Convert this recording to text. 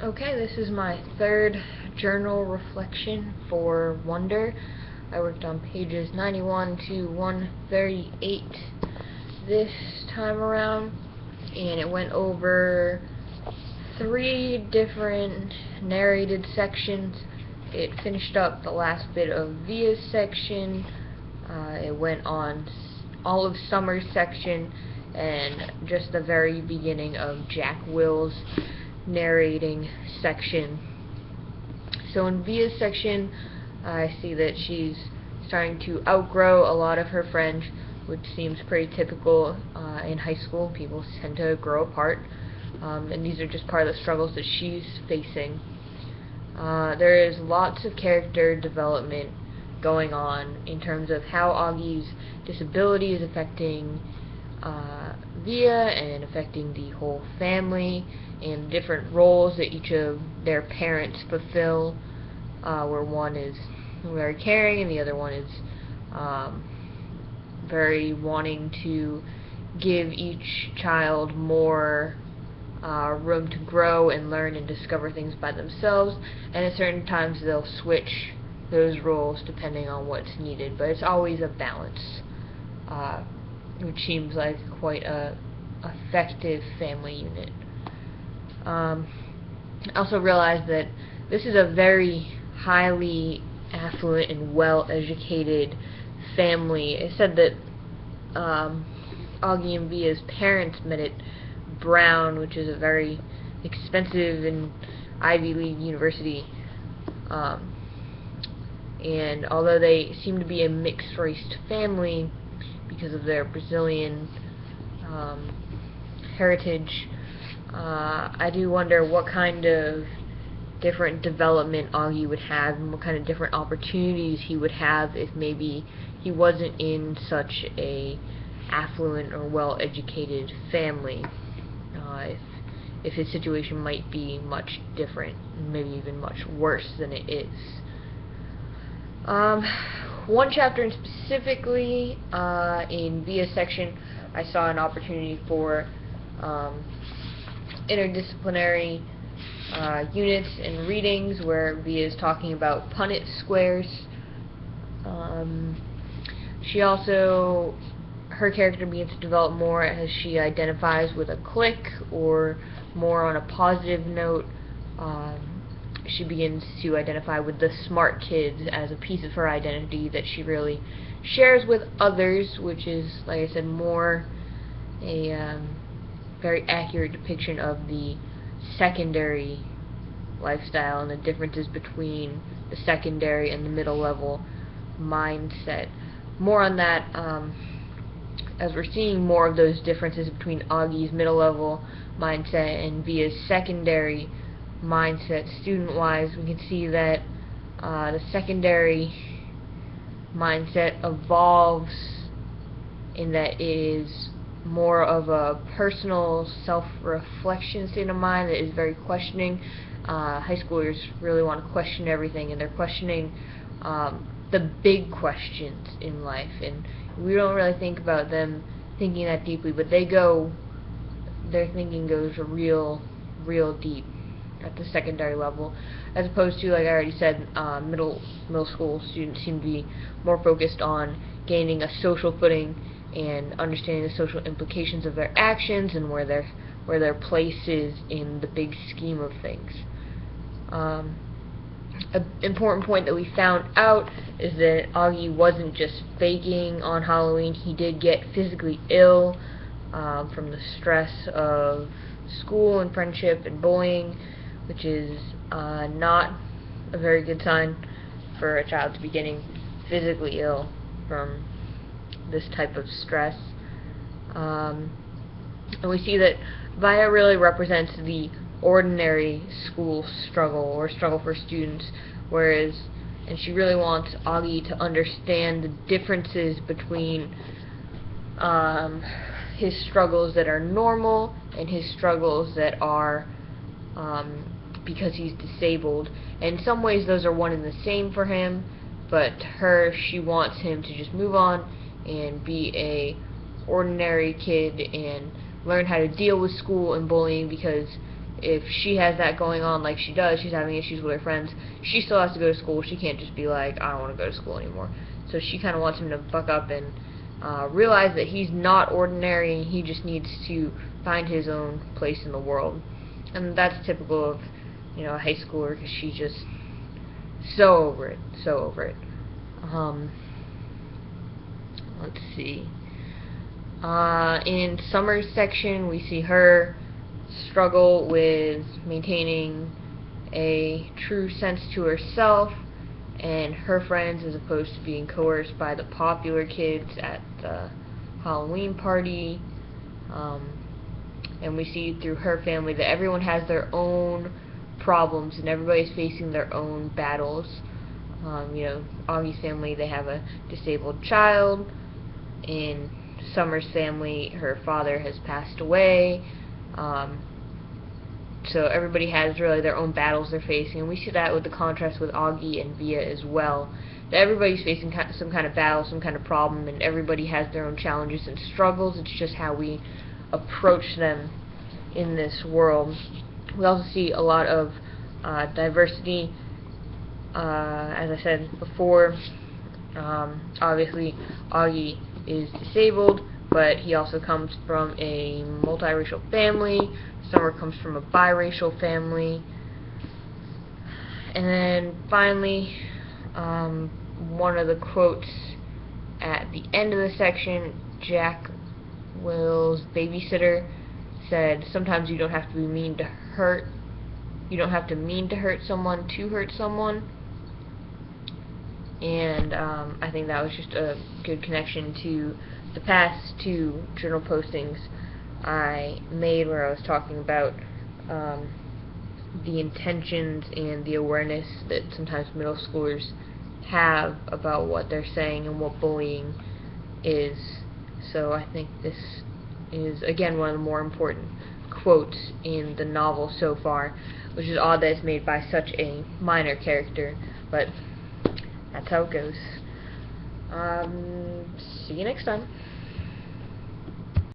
Okay, this is my third journal reflection for Wonder. I worked on pages 91 to 138 this time around, and it went over 3 different narrated sections. It finished up the last bit of Via's section. It went on all of Summer's section and just the very beginning of Jack Will's narrating section. So in Via's section, I see that she's starting to outgrow a lot of her friends, which seems pretty typical in high school. People tend to grow apart, and these are just part of the struggles that she's facing. There is lots of character development going on in terms of how Augie's disability is affecting Via and affecting the whole family, and different roles that each of their parents fulfill, where one is very caring and the other one is very wanting to give each child more room to grow and learn and discover things by themselves, and at certain times they'll switch those roles depending on what's needed, but it's always a balance, which seems like quite a effective family unit. I also realized that this is a very highly affluent and well-educated family. It said that Augie and Via's parents met at Brown, which is a very expensive and Ivy League university. And although they seem to be a mixed-race family because of their Brazilian heritage, I do wonder what kind of different development Augie would have and what kind of different opportunities he would have if maybe he wasn't in such a affluent or well-educated family. If his situation might be much different, maybe even much worse than it is. One chapter specifically, in Via's section, I saw an opportunity for interdisciplinary units and readings where Via is talking about Punnett squares. Her character begins to develop more as she identifies with a clique, or more on a positive note, she begins to identify with the smart kids as a piece of her identity that she really shares with others, which is, like I said, more a very accurate depiction of the secondary lifestyle and the differences between the secondary and the middle level mindset. More on that as we're seeing more of those differences between Augie's middle level mindset and Via's secondary mindset. Student-wise, we can see that the secondary mindset evolves in that it is more of a personal self-reflection state of mind that is very questioning. High schoolers really want to question everything, and they're questioning the big questions in life, and we don't really think about them thinking that deeply, but their thinking goes real deep at the secondary level, as opposed to, like I already said, middle school students seem to be more focused on gaining a social footing and understanding the social implications of their actions and where their place is in the big scheme of things. An important point that we found out is that Augie wasn't just faking on Halloween. He did get physically ill from the stress of school and friendship and bullying, which is not a very good sign for a child to be getting physically ill from this type of stress. And we see that Via really represents the ordinary school struggle, or struggle for students, and she really wants Augie to understand the differences between his struggles that are normal and his struggles that are because he's disabled. And in some ways those are one and the same for him, but she wants him to just move on and be a ordinary kid and learn how to deal with school and bullying, because if she has that going on like she does, she's having issues with her friends, she still has to go to school. She can't just be like, I don't want to go to school anymore. So she kind of wants him to buck up and realize that he's not ordinary, and he just needs to find his own place in the world. And that's typical of, a high schooler, because she's just so over it, so over it. Let's see. In Summer's section, we see her struggle with maintaining a true sense to herself and her friends, as opposed to being coerced by the popular kids at the Halloween party. And we see through her family that everyone has their own problems and everybody's facing their own battles. Augie's family, they have a disabled child. In Summer's family, her father has passed away. So everybody has really their own battles they're facing, and we see that with the contrast with Augie and Via as well. That everybody's facing some kind of battle, some kind of problem, and everybody has their own challenges and struggles. It's just how we approach them in this world. We also see a lot of diversity. As I said before, obviously Augie is disabled, but he also comes from a multiracial family. Summer comes from a biracial family. And then finally, one of the quotes at the end of the section, Jack, Will's babysitter, said, "Sometimes you don't have to be mean to hurt. You don't have to mean to hurt someone to hurt someone." And I think that was just a good connection to the past two journal postings I made, where I was talking about the intentions and the awareness that sometimes middle schoolers have about what they're saying and what bullying is. So I think this is, again, one of the more important quotes in the novel so far, which is odd that it's made by such a minor character, but that's how it goes. See you next time.